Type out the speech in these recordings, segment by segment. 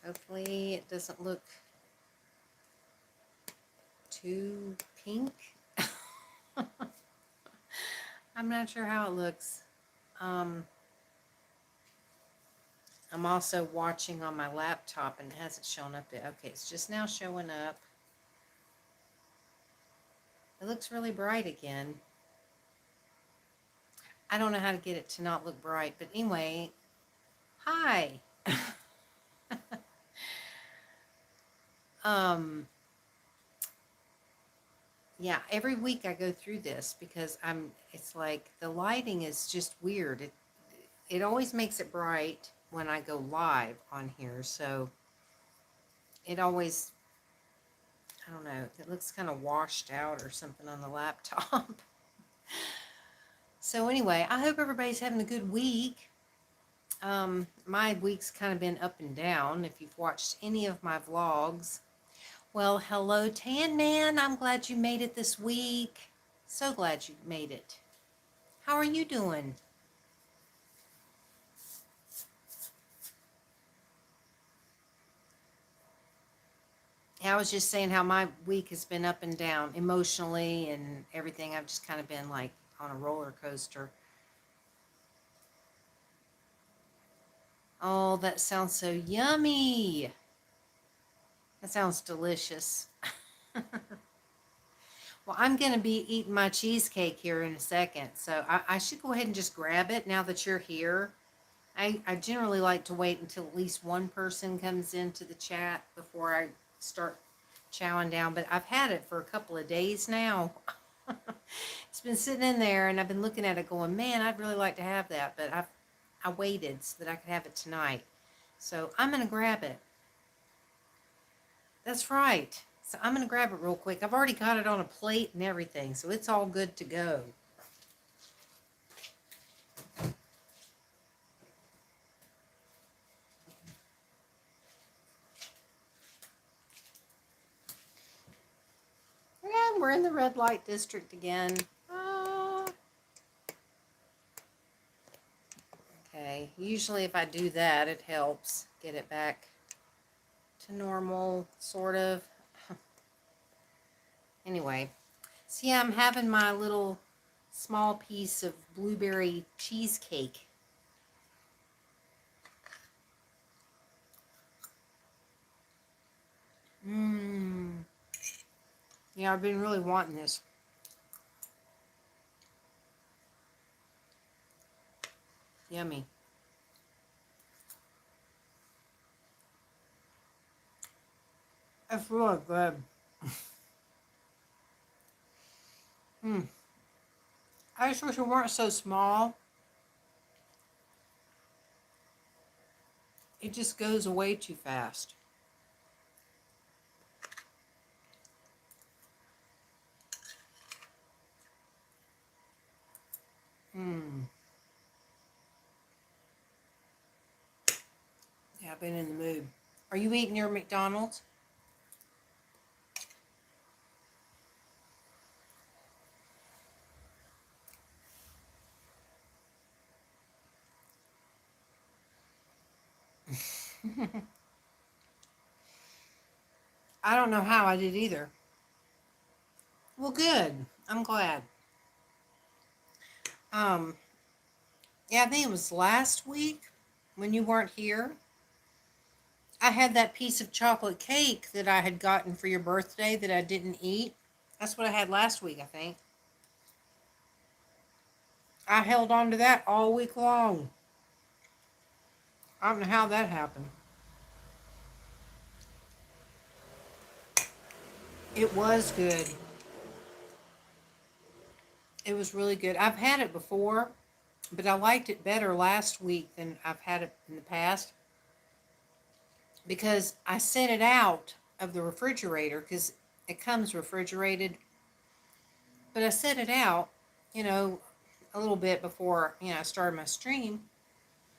Hopefully it doesn't look too pink. I'm not sure how it looks. Um, I'm also watching on my laptop and it hasn't shown up yet. Okay, it's just now showing up. It looks really bright again. I don't know how to get it to not look bright, but anyway, hi. um, yeah, every week I go through this because it's like the lighting is just weird. It always makes it bright when I go live on here, so it always, I don't know, it looks kind of washed out or something on the laptop. So anyway, I hope everybody's having a good week. My week's kind of been up and down. If you've watched any of my vlogs, well, hello, Tan Man. I'm glad you made it this week. So glad you made it. How are you doing? I was just saying how my week has been up and down emotionally and everything. I've just kind of been like on a roller coaster. Oh, that sounds so yummy. That sounds delicious. Well, I'm going to be eating my cheesecake here in a second, so I should go ahead and just grab it now that you're here. I generally like to wait until at least one person comes into the chat before I start chowing down, but I've had it for a couple of days now. It's been sitting in there, and I've been looking at it going, man, I'd really like to have that, but I waited so that I could have it tonight. So I'm going to grab it. That's right. So I'm going to grab it real quick. I've already got it on a plate and everything, so it's all good to go. And we're in the red light district again. Okay, usually if I do that, it helps get it back to normal, sort of. Anyway, so yeah, I'm having my little small piece of blueberry cheesecake. Mmm. Yeah, I've been really wanting this. Yummy. It's really good. Mmm. I just wish it weren't so small. It just goes away too fast. Mmm. Yeah, I've been in the mood. Are you eating your McDonald's? I don't know how I did either. Well, good. I'm glad. Um, yeah, I think it was last week when you weren't here. I had that piece of chocolate cake that I had gotten for your birthday that I didn't eat. That's what I had last week, I think. I held on to that all week long. I don't know how that happened. It was good. It was really good. I've had it before, but I liked it better last week than I've had it in the past because I set it out of the refrigerator because it comes refrigerated. But I set it out, you know, a little bit before, I started my stream.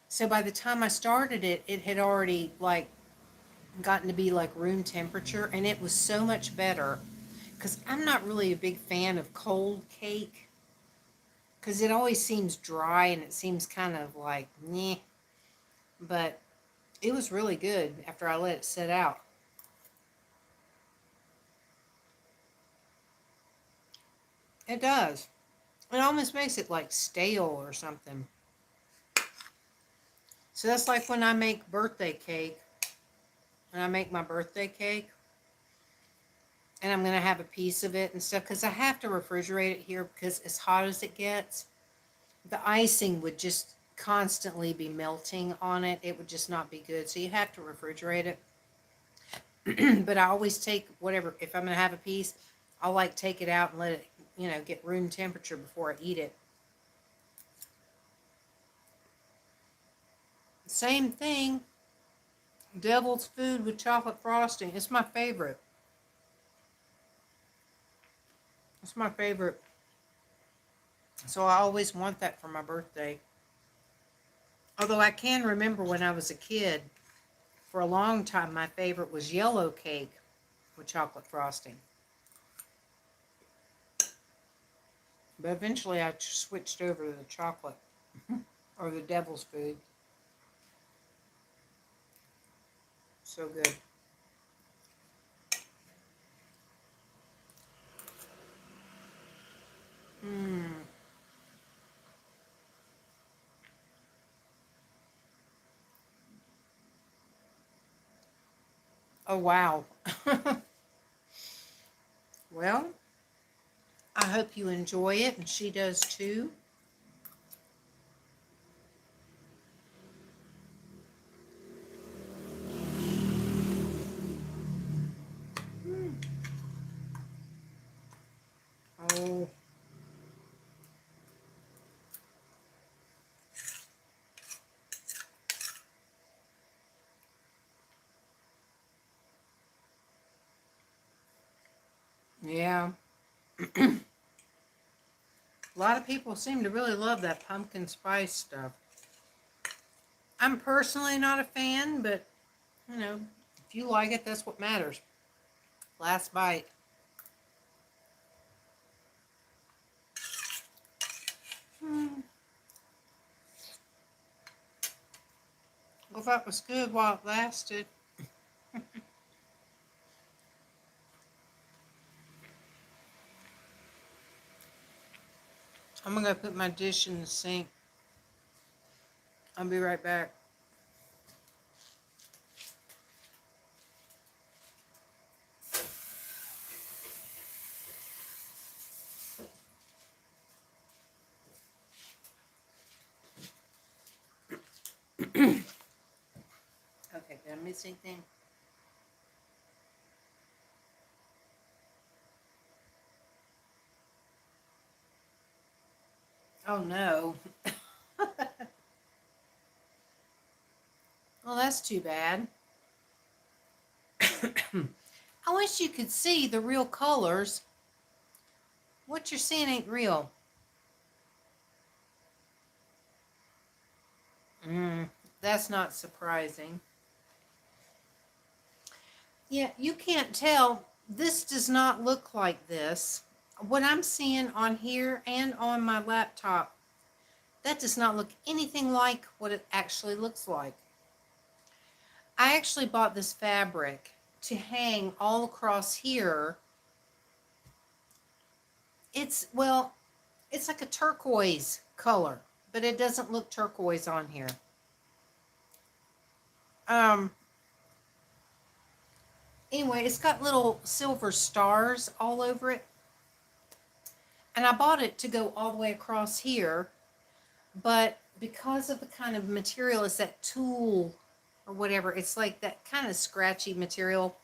So by the time I started it, it had already like gotten to be like room temperature, and it was so much better because I'm not really a big fan of cold cake because it always seems dry and it seems kind of like meh. But It was really good after I let it sit out. It does. It almost makes it like stale or something. So that's like when I make birthday cake. When I make my birthday cake, and I'm going to have a piece of it and stuff, because I have to refrigerate it here because as hot as it gets, the icing would just constantly be melting on it. It would just not be good. So you have to refrigerate it. But I always take whatever, if I'm going to have a piece, I'll like take it out and let it, get room temperature before I eat it. Same thing. Devil's food with chocolate frosting. It's my favorite. It's my favorite. So I always want that for my birthday. Although I can remember when I was a kid, for a long time, my favorite was yellow cake with chocolate frosting. But eventually I switched over to the chocolate or the devil's food. So good. Mmm. Oh, wow. Well, I hope you enjoy it, and she does too. Mm. Oh, yeah. A lot of people seem to really love that pumpkin spice stuff. I'm personally not a fan, but, if you like it, that's what matters. Last bite. Hmm. Well, that was good while it lasted. I'm gonna go put my dish in the sink. I'll be right back. Okay, did I miss anything? Oh no. Well, that's too bad. I wish you could see the real colors. What you're seeing ain't real. Mm, that's not surprising. Yeah, you can't tell. This does not look like this. What I'm seeing on here and on my laptop, that does not look anything like what it actually looks like. I actually bought this fabric to hang all across here. It's like a turquoise color, but it doesn't look turquoise on here. Um, anyway, it's got little silver stars all over it. And I bought it to go all the way across here, but because of the kind of material, it's that tulle or whatever, it's like that kind of scratchy material.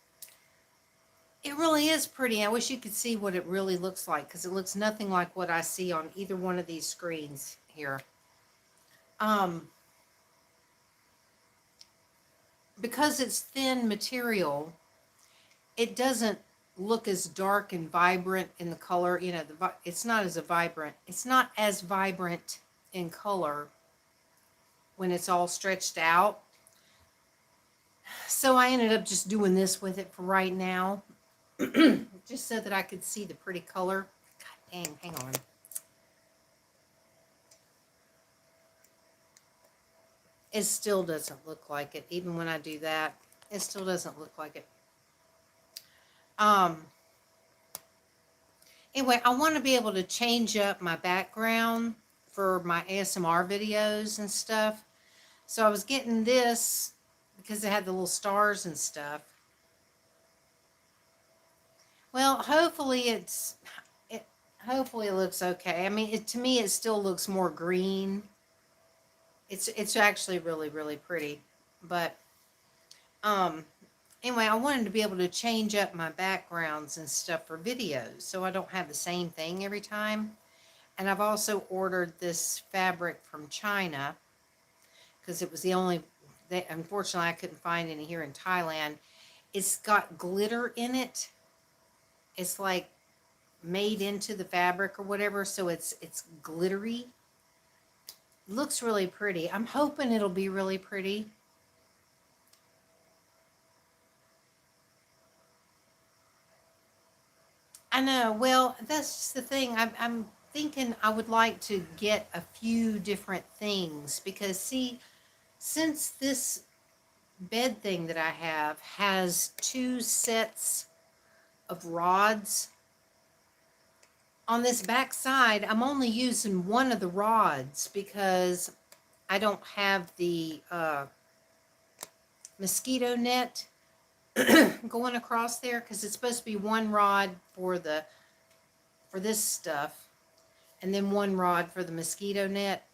It really is pretty. I wish you could see what it really looks like, because it looks nothing like what I see on either one of these screens here. Um, because it's thin material, it doesn't look as dark and vibrant in the color. It's not as vibrant. It's not as vibrant in color when it's all stretched out. So I ended up just doing this with it for right now, just so that I could see the pretty color. God dang, hang on. It still doesn't look like it. Even when I do that, it still doesn't look like it. Um, anyway, I want to be able to change up my background for my ASMR videos and stuff. So I was getting this because it had the little stars and stuff. Well, hopefully it hopefully it looks okay. I mean, to me it still looks more green. It's actually really pretty. But um anyway, I wanted to be able to change up my backgrounds and stuff for videos so I don't have the same thing every time. And I've also ordered this fabric from China because it was the only that unfortunately I couldn't find any here in Thailand. It's got glitter in it. It's like made into the fabric or whatever, so it's glittery. Looks really pretty. I'm hoping it'll be really pretty. I know. Well, that's just the thing. I'm thinking I would like to get a few different things because, see, since this bed thing that I have has two sets of rods on this back side, I'm only using one of the rods because I don't have the mosquito net going across there because it's supposed to be one rod for this stuff and then one rod for the mosquito net.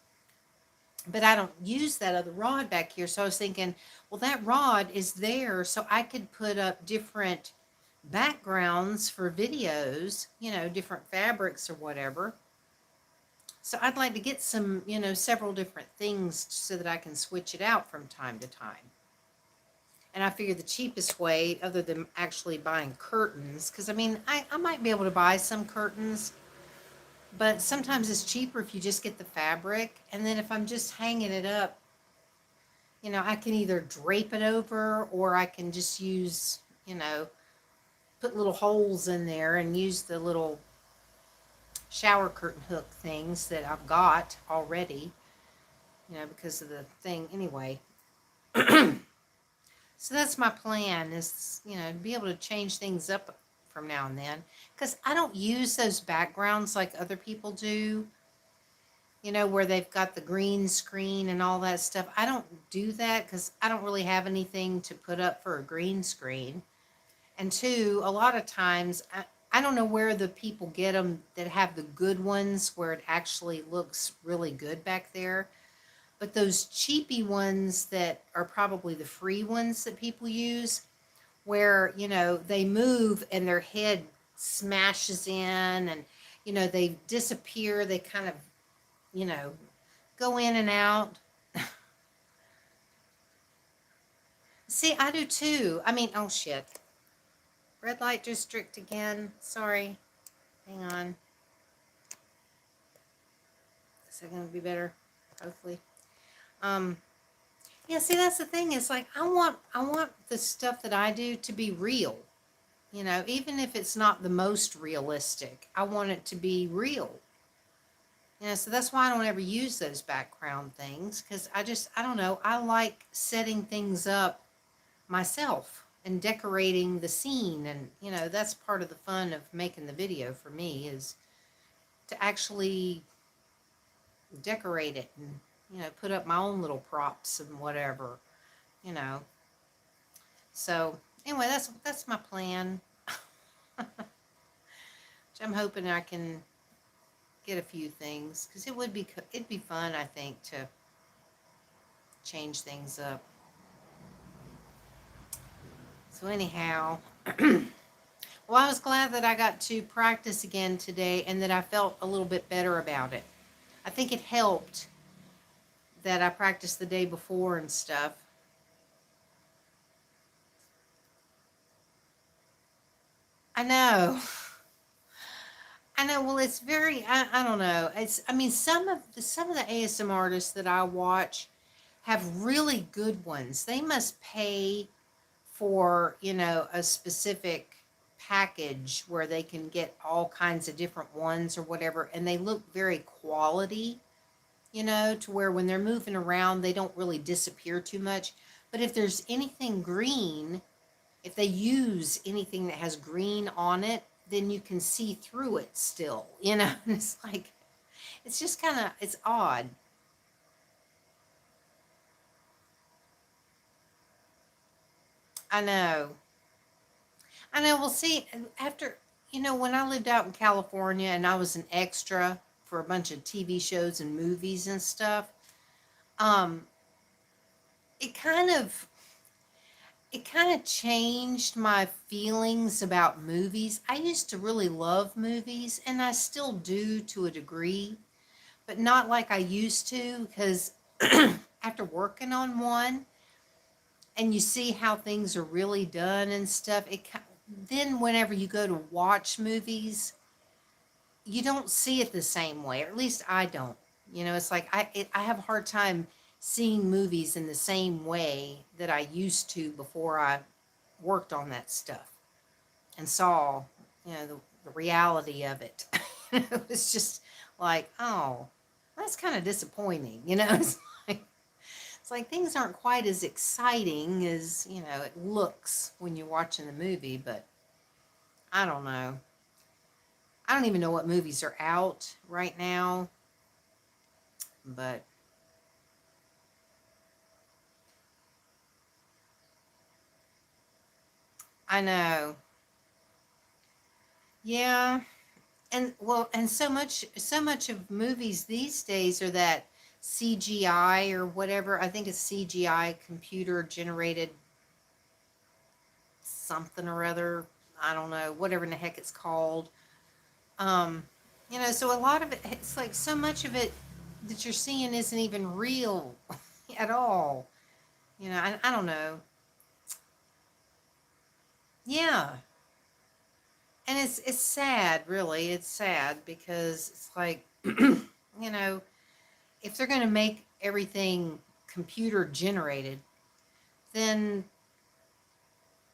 But I don't use that other rod back here. So I was thinking, well, that rod is there so I could put up different backgrounds for videos, different fabrics or whatever. So I'd like to get some, several different things so that I can switch it out from time to time. And I figure the cheapest way, other than actually buying curtains, because I mean, I might be able to buy some curtains, but sometimes it's cheaper if you just get the fabric. And then if I'm just hanging it up, I can either drape it over or I can just use, put little holes in there and use the little shower curtain hook things that I've got already, because of the thing anyway. So that's my plan is, to be able to change things up from now and then. Because I don't use those backgrounds like other people do, where they've got the green screen and all that stuff. I don't do that because I don't really have anything to put up for a green screen. And two, a lot of times, I don't know where the people get them that have the good ones where it actually looks really good back there. But those cheapy ones that are probably the free ones that people use, where, they move and their head smashes in and, they disappear, they kind of, go in and out. See, I do too. I mean, oh shit. Red light district again. Sorry. Hang on. Is that going to be better? Hopefully. Yeah, see, that's the thing. It's like I want the stuff that I do to be real. Even if it's not the most realistic, I want it to be real. So that's why I don't ever use those background things because I don't know. I like setting things up myself and decorating the scene. And, that's part of the fun of making the video for me is to actually decorate it and, put up my own little props and whatever, you know. So anyway, that's my plan. Which I'm hoping I can get a few things because it'd be fun, I think, to change things up. So anyhow, well, I was glad that I got to practice again today and that I felt a little bit better about it. I think it helped that I practiced the day before and stuff. I know. I know. Well, it's very. I don't know. It's. I mean, some of the ASM artists that I watch have really good ones. They must pay for a specific package where they can get all kinds of different ones or whatever, and they look very quality. to where when they're moving around, they don't really disappear too much. But if there's anything green, if they use anything that has green on it, then you can see through it still, and it's like, it's just kind of, it's odd. I know. I know. We'll see. After, when I lived out in California and I was an extra for a bunch of TV shows and movies and stuff, um, it kind of it kind of changed my feelings about movies. I used to really love movies, and I still do to a degree, but not like I used to, because after working on one and you see how things are really done and stuff, then whenever you go to watch movies, you don't see it the same way, or at least I don't. It's like I have a hard time seeing movies in the same way that I used to before I worked on that stuff and saw, the reality of it. It was just like, oh, that's kind of disappointing. Like, it's like things aren't quite as exciting as, it looks when you're watching the movie, but I don't know. I don't even know what movies are out right now, but I know. Yeah. And well, and so much of movies these days are that CGI or whatever. I think it's CGI, computer generated something or other. I don't know, whatever in the heck it's called. Um, so a lot of it, it's like so much of it that you're seeing isn't even real at all. I don't know. Yeah. And it's sad, really. It's sad because it's like, if they're going to make everything computer generated, then,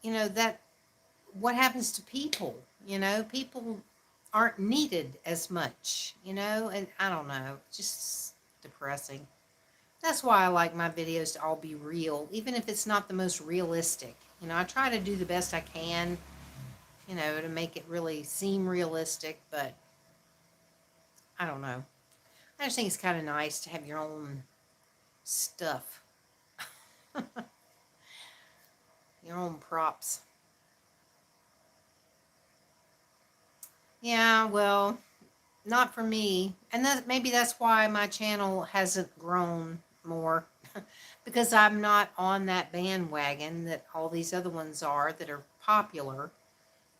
that what happens to people? People aren't needed as much, and I don't know, just depressing. That's why I like my videos to all be real, even if it's not the most realistic. I try to do the best I can, to make it really seem realistic, but I don't know. I just think it's kind of nice to have your own stuff, your own props. Yeah, well, not for me. And maybe that's why my channel hasn't grown more, because I'm not on that bandwagon that all these other ones are that are popular.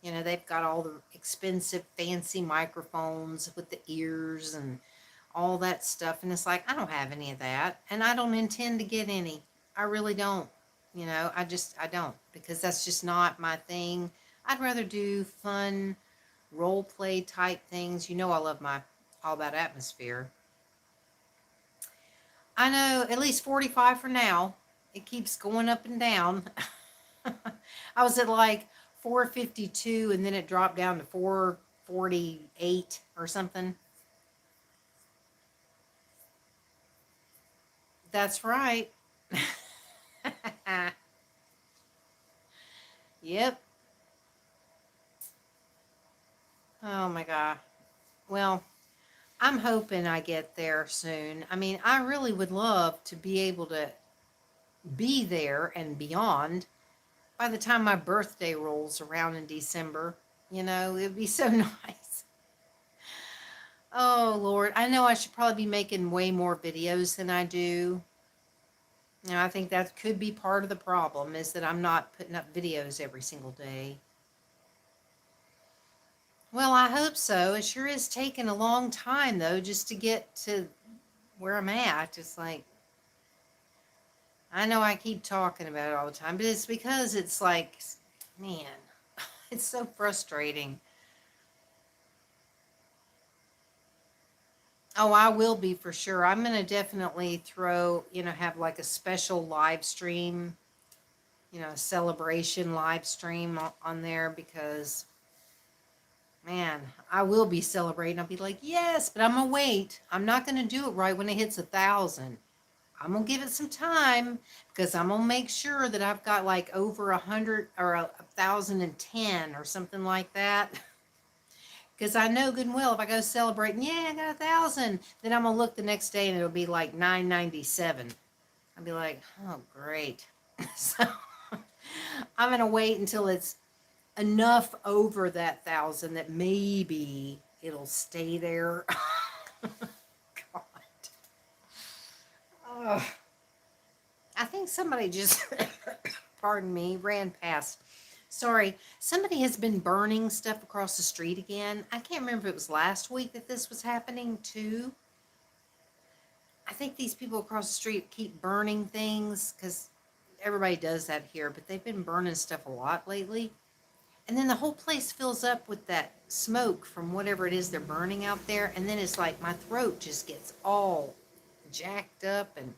They've got all the expensive, fancy microphones with the ears and all that stuff. And it's like, I don't have any of that. And I don't intend to get any. I really don't. I don't, because that's just not my thing. I'd rather do fun role play type things. I love my all that atmosphere. I know, at least 45 for now. It keeps going up and down. I was at like 452 and then it dropped down to 448 or something. That's right. Yep. Oh my God. Well, I'm hoping I get there soon. I mean, I really would love to be able to be there and beyond by the time my birthday rolls around in December. It'd be so nice. Oh, Lord. I know I should probably be making way more videos than I do. I think that could be part of the problem, is that I'm not putting up videos every single day. Well, I hope so. It sure is taking a long time, though, just to get to where I'm at. It's like, I know I keep talking about it all the time, but it's because it's like, man, it's so frustrating. Oh, I will be for sure. I'm going to definitely have like a special live stream, a celebration live stream on there, because Man, I will be celebrating. I'll be like, yes, but I'm gonna wait. I'm not gonna do it right when it hits 1,000. I'm gonna give it some time because I'm gonna make sure that I've got like over 100 or 1,010 or something like that. Because I know good and well if I go celebrating, yeah, I got 1,000, then I'm gonna look the next day and it'll be like 997. I'll be like, oh great. So I'm gonna wait until it's enough over that 1,000 that maybe it'll stay there. God. Ugh. I think somebody just, pardon me, ran past. Sorry, somebody has been burning stuff across the street again. I can't remember if it was last week that this was happening too. I think these people across the street keep burning things because everybody does that here, but they've been burning stuff a lot lately. And then the whole place fills up with that smoke from whatever it is they're burning out there. And then it's like my throat just gets all jacked up and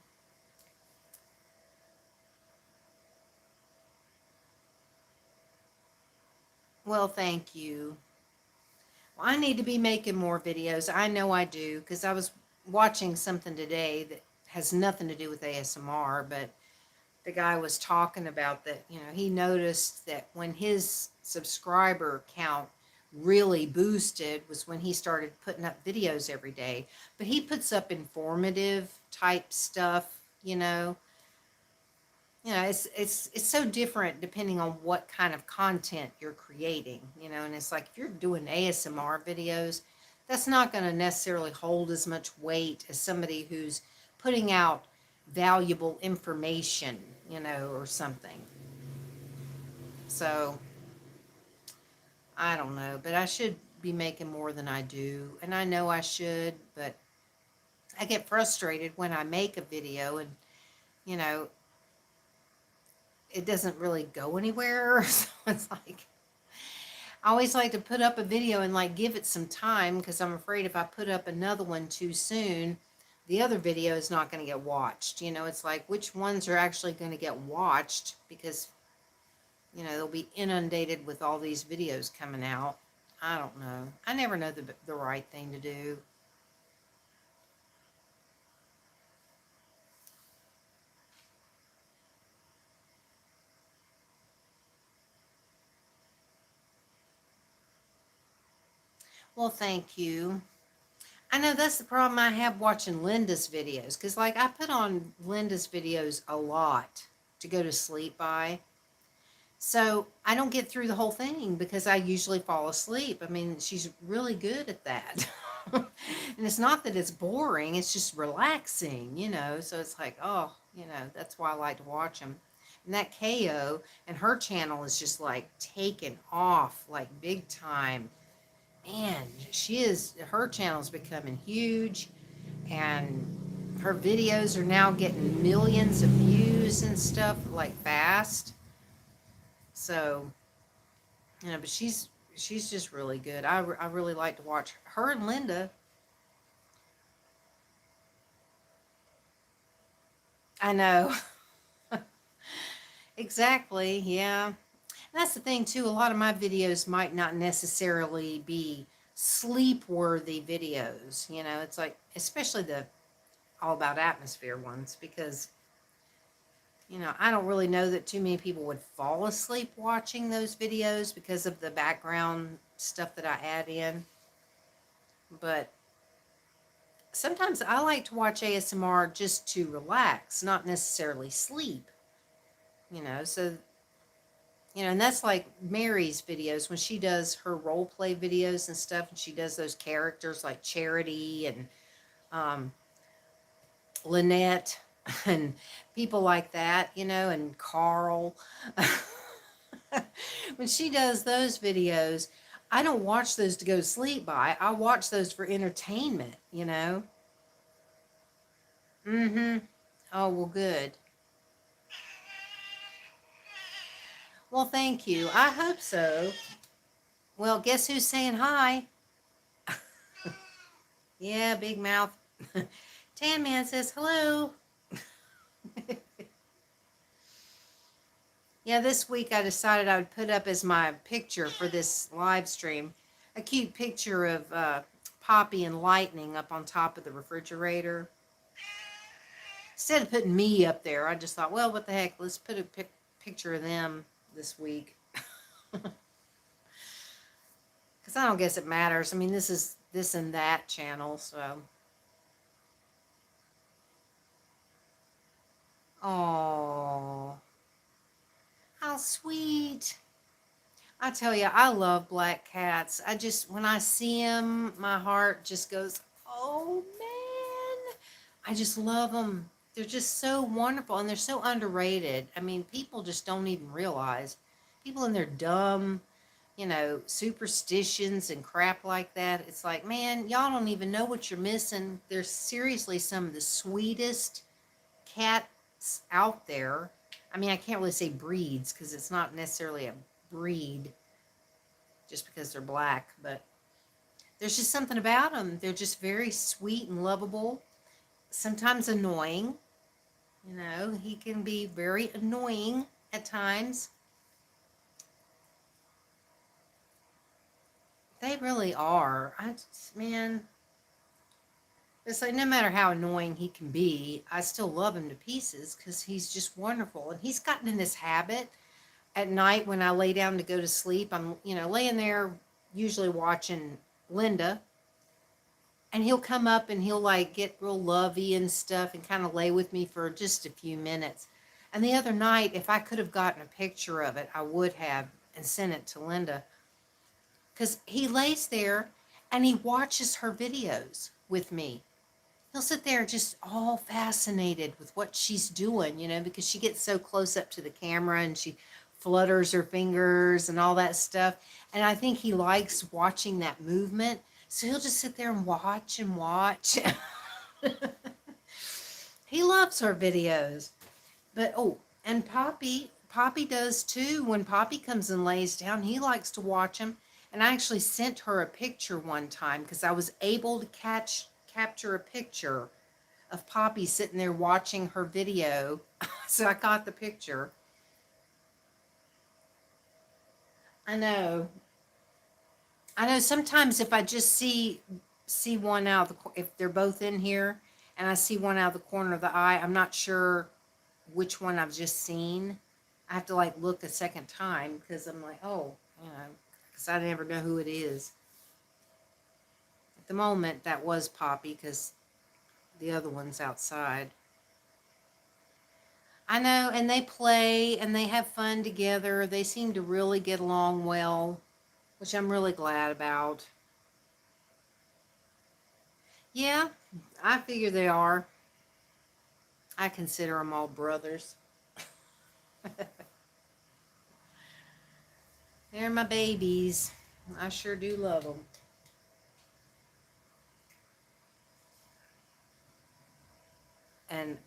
well, thank you. Well, I need to be making more videos. I know I do because I was watching something today that has nothing to do with ASMR, but the guy was talking about that, he noticed that when his subscriber count really boosted was when he started putting up videos every day. But he puts up informative type stuff, it's so different depending on what kind of content you're creating, and it's like if you're doing ASMR videos, that's not going to necessarily hold as much weight as somebody who's putting out valuable information, or something. So I don't know, but I should be making more than I do, and I know I should, but I get frustrated when I make a video and, you know, it doesn't really go anywhere. So it's like, I always like to put up a video and like give it some time because I'm afraid if I put up another one too soon, the other video is not going to get watched. It's like which ones are actually going to get watched because, they'll be inundated with all these videos coming out. I don't know. I never know the right thing to do. Well, thank you. I know that's the problem I have watching Linda's videos because, like, I put on Linda's videos a lot to go to sleep by. So I don't get through the whole thing because I usually fall asleep. I mean, she's really good at that. And it's not that it's boring, it's just relaxing. So it's like, oh, that's why I like to watch them. And that KO and her channel is just like taken off like big time. Man, her channel's becoming huge and her videos are now getting millions of views and stuff like fast. So, but she's just really good. I really like to watch her and Linda. I know. Exactly. Yeah. And that's the thing too. A lot of my videos might not necessarily be sleep worthy videos. It's like, especially the all about atmosphere ones, because, I don't really know that too many people would fall asleep watching those videos because of the background stuff that I add in. But sometimes I like to watch ASMR just to relax, not necessarily sleep. So and that's like Mary's videos when she does her role play videos and stuff, and she does those characters like Charity and um, Lynette and people like that, and Carl. When she does those videos, I don't watch those to go to sleep by. I watch those for entertainment. Mm-hmm. Oh, well, good. Well, thank you. I hope so. Well, guess who's saying hi? Yeah, big mouth. Tan Man says hello. Yeah, this week I decided I would put up as my picture for this live stream a cute picture of Poppy and Lightning up on top of the refrigerator. Instead of putting me up there, I just thought, well, what the heck? Let's put a picture of them this week. Because I don't guess it matters. I mean, this is this and that channel, so. Oh, how sweet. I tell you, I love black cats. I just, when I see them, my heart just goes, oh man. I just love them. They're just so wonderful and they're so underrated. I mean, people just don't even realize. People in their dumb, superstitions and crap like that. It's like, man, y'all don't even know what you're missing. They're seriously some of the sweetest cats out there. I mean, I can't really say breeds because it's not necessarily a breed just because they're black, but there's just something about them. They're just very sweet and lovable, sometimes annoying. He can be very annoying at times. They really are. Man, it's like no matter how annoying he can be, I still love him to pieces because he's just wonderful. And he's gotten in this habit at night when I lay down to go to sleep. I'm, laying there usually watching Linda. And he'll come up and he'll like get real lovey and stuff and kind of lay with me for just a few minutes. And the other night, if I could have gotten a picture of it, I would have and sent it to Linda. Because he lays there and he watches her videos with me. He'll sit there just all fascinated with what she's doing, because she gets so close up to the camera and she flutters her fingers and all that stuff. And I think he likes watching that movement. So he'll just sit there and watch and watch. He loves her videos. But, and Poppy does too. When Poppy comes and lays down, he likes to watch them. And I actually sent her a picture one time because I was able to capture a picture of Poppy sitting there watching her video. So I got the picture. I know sometimes if I just see one out of if they're both in here and I see one out of the corner of the eye, I'm not sure which one I've just seen. I have to like look a second time because I'm like, because I never know who it is. At the moment, that was Poppy because the other one's outside. I know, and they play and they have fun together. They seem to really get along well, which I'm really glad about. Yeah, I figure they are. I consider them all brothers. They're my babies. I sure do love them. And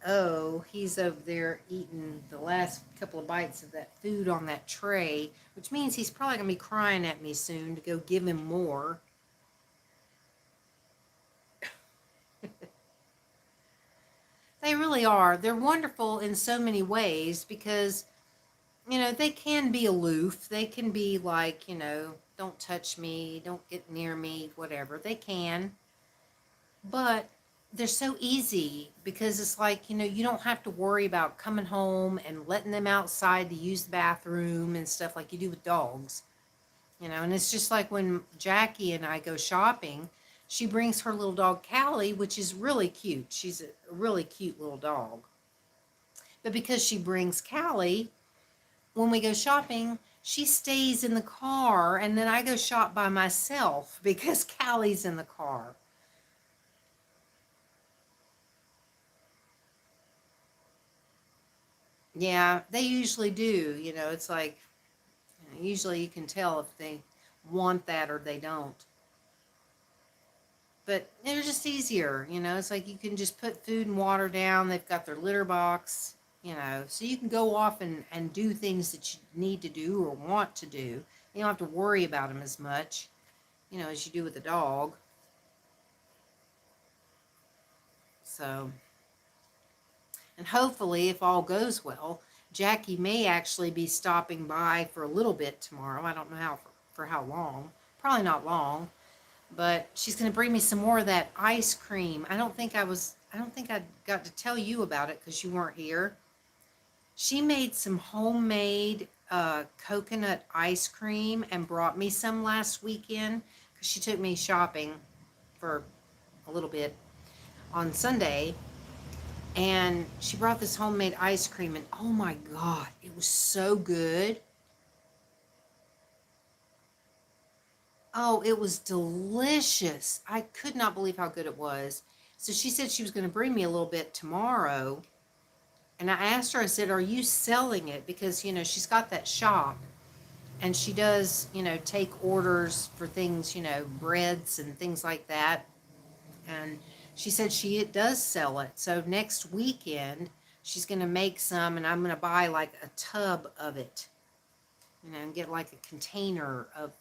he's over there eating the last couple of bites of that food on that tray, which means he's probably going to be crying at me soon to go give him more. They really are. They're wonderful in so many ways because, they can be aloof. They can be like, don't touch me, don't get near me, whatever. They can. But they're so easy because it's like, you don't have to worry about coming home and letting them outside to use the bathroom and stuff like you do with dogs. And it's just like when Jackie and I go shopping, she brings her little dog Callie, which is really cute. She's a really cute little dog. But because she brings Callie, when we go shopping, she stays in the car and then I go shop by myself because Callie's in the car. Yeah, they usually do. It's like, usually you can tell if they want that or they don't. But they're just easier, it's like you can just put food and water down. They've got their litter box, so you can go off and do things that you need to do or want to do. You don't have to worry about them as much, as you do with a dog. So, and hopefully, if all goes well, Jackie may actually be stopping by for a little bit tomorrow. I don't know for how long. Probably not long, but she's going to bring me some more of that ice cream. I don't think I got to tell you about it because you weren't here. She made some homemade coconut ice cream and brought me some last weekend because she took me shopping for a little bit on Sunday. And she brought this homemade ice cream, and oh my God, it was so good. Oh, it was delicious. I could not believe how good it was. So she said she was going to bring me a little bit tomorrow. And I asked her, I said, are you selling it? Because, she's got that shop and she does, take orders for things, breads and things like that. And she said she does sell it. So next weekend, she's going to make some and I'm going to buy like a tub of it, and get like a container of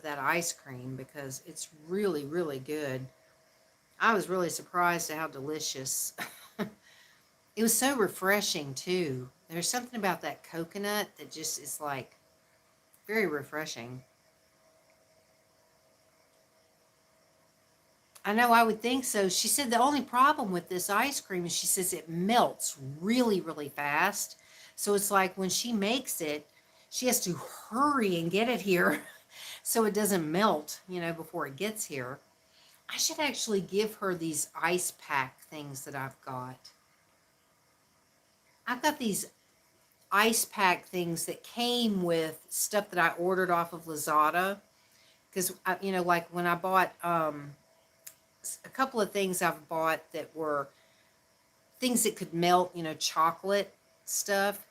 that ice cream because it's really, really good. I was really surprised at how delicious. It was so refreshing too. There's something about that coconut that just is like very refreshing. I know, I would think so. She said the only problem with this ice cream is she says it melts really, really fast. So it's like when she makes it, she has to hurry and get it here so it doesn't melt, before it gets here. I should actually give her these ice pack things that I've got. I've got these ice pack things that came with stuff that I ordered off of Lazada. Because, like when I bought a couple of things I've bought that were things that could melt, chocolate stuff.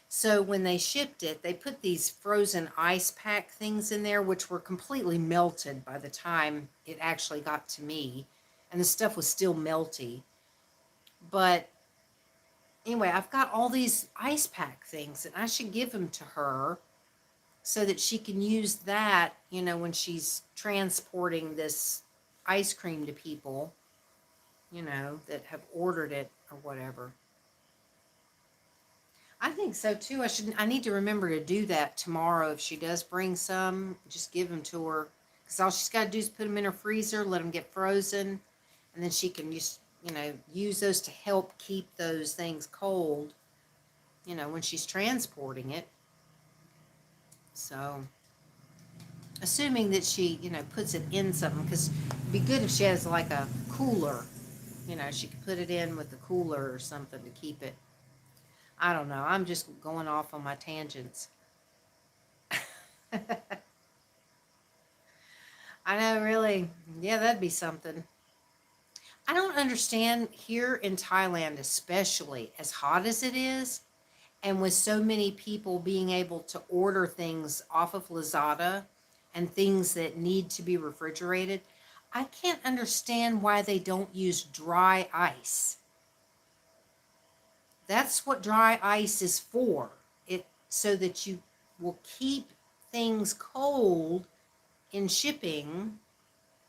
So when they shipped it, they put these frozen ice pack things in there, which were completely melted by the time it actually got to me. And the stuff was still melty. But anyway, I've got all these ice pack things, and I should give them to her so that she can use that, when she's transporting this ice cream to people, that have ordered it or whatever. I think so too. I need to remember to do that tomorrow. If she does bring some, just give them to her. Because all she's got to do is put them in her freezer, let them get frozen, and then she can just, use those to help keep those things cold, when she's transporting it. So, assuming that she, puts it in something, because it'd be good if she has like a cooler, she could put it in with the cooler or something to keep it. I don't know. I'm just going off on my tangents. I know, really. Yeah, that'd be something. I don't understand here in Thailand, especially as hot as it is, and with so many people being able to order things off of Lazada and things that need to be refrigerated. I can't understand why they don't use dry ice. That's what dry ice is for. It so that you will keep things cold in shipping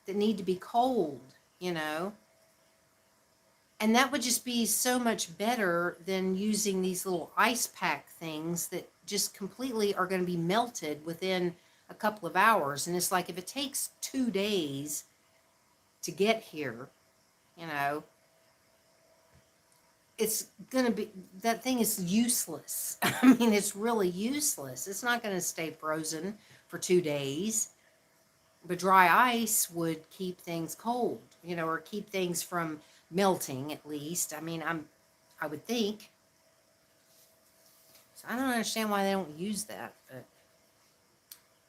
that need to be cold, you know. And that would just be so much better than using these little ice pack things that just completely are going to be melted within a couple of hours. And it's like if it takes 2 days to get here, you know, it's going to be, that thing is useless. I mean, it's really useless. It's not going to stay frozen for 2 days. But dry ice would keep things cold, you know, or keep things from melting at least. I mean, I would think. So I don't understand why they don't use that, but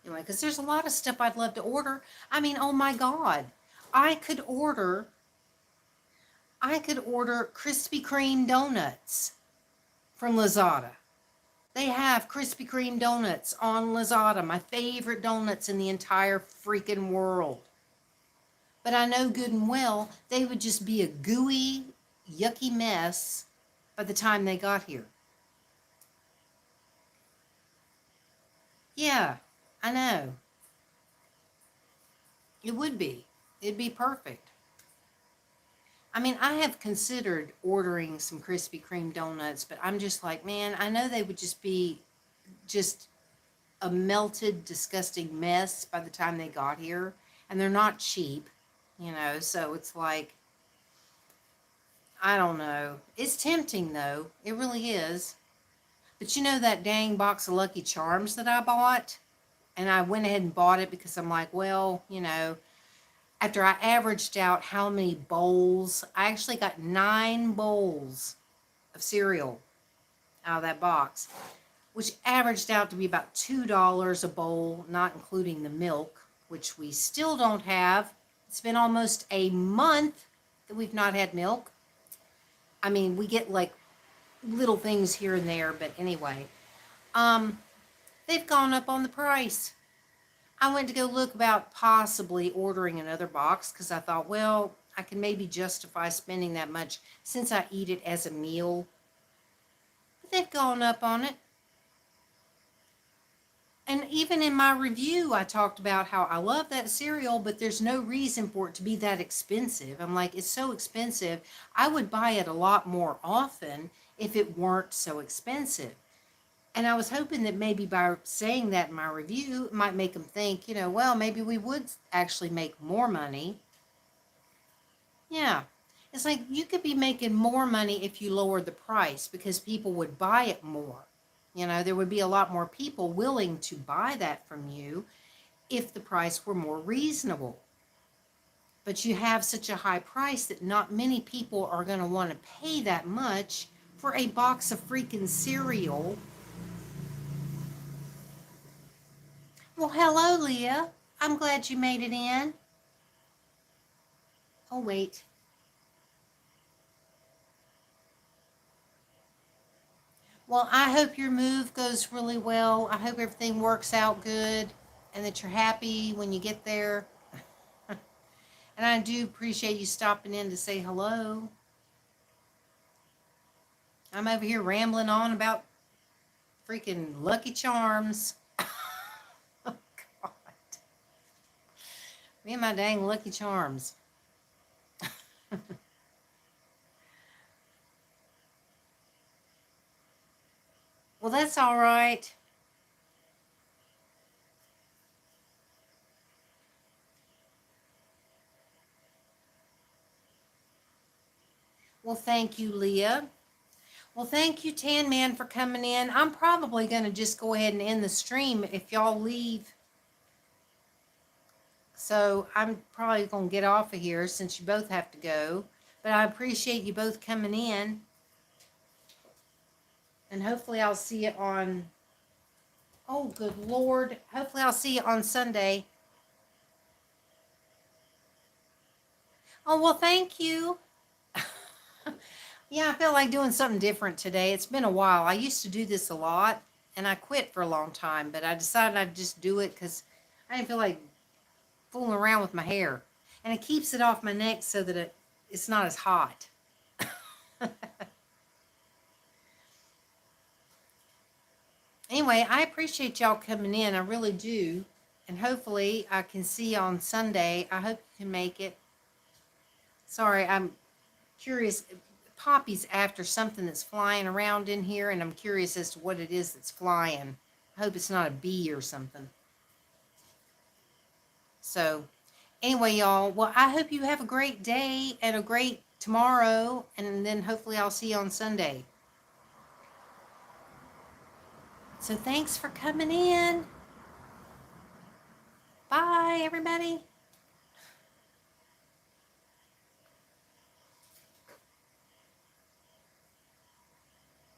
anyway, because there's a lot of stuff I'd love to order. I mean, oh my God, I could order, I could order Krispy Kreme donuts from Lazada. They have Krispy Kreme donuts on Lazada, my favorite donuts in the entire freaking world. But I know good and well they would just be a gooey, yucky mess by the time they got here. Yeah, I know. It would be. It'd be perfect. I mean, I have considered ordering some Krispy Kreme donuts, but I'm just like, man, I know they would just be just a melted, disgusting mess by the time they got here. And they're not cheap, so it's like, I don't know. It's tempting though. It really is. But that dang box of Lucky Charms that I bought? And I went ahead and bought it because I'm like, well, after I averaged out how many bowls, I actually got 9 bowls of cereal out of that box, which averaged out to be about $2 a bowl, not including the milk, which we still don't have. It's been almost a month that we've not had milk. I mean, we get like little things here and there, but anyway, they've gone up on the price. I went to go look about possibly ordering another box because I thought, well, I can maybe justify spending that much since I eat it as a meal. But they've gone up on it. And even in my review, I talked about how I love that cereal, but there's no reason for it to be that expensive. I'm like, it's so expensive. I would buy it a lot more often if it weren't so expensive. And I was hoping that maybe by saying that in my review, it might make them think, well, maybe we would actually make more money. Yeah. It's like you could be making more money if you lowered the price because people would buy it more. There would be a lot more people willing to buy that from you if the price were more reasonable. But you have such a high price that not many people are going to want to pay that much for a box of freaking cereal. Well, hello, Leah. I'm glad you made it in. Oh, wait. Well, I hope your move goes really well. I hope everything works out good and that you're happy when you get there. And I do appreciate you stopping in to say hello. I'm over here rambling on about freaking Lucky Charms. Oh, God. Me and my dang Lucky Charms. Well, that's all right. Well, thank you, Leah. Well, thank you, Tan Man, for coming in. I'm probably going to just go ahead and end the stream if y'all leave. So I'm probably going to get off of here since you both have to go. But I appreciate you both coming in. And hopefully I'll see you on, oh, good Lord. Hopefully I'll see you on Sunday. Oh, well, thank you. Yeah, I feel like doing something different today. It's been a while. I used to do this a lot, and I quit for a long time, but I decided I'd just do it because I didn't feel like fooling around with my hair. And it keeps it off my neck so that it's not as hot. Anyway, I appreciate y'all coming in. I really do. And hopefully I can see you on Sunday. I hope you can make it. Sorry, I'm curious. Poppy's after something that's flying around in here, and I'm curious as to what it is that's flying. I hope it's not a bee or something. So, anyway, y'all, well, I hope you have a great day and a great tomorrow, and then hopefully I'll see you on Sunday. So, thanks for coming in. Bye, everybody.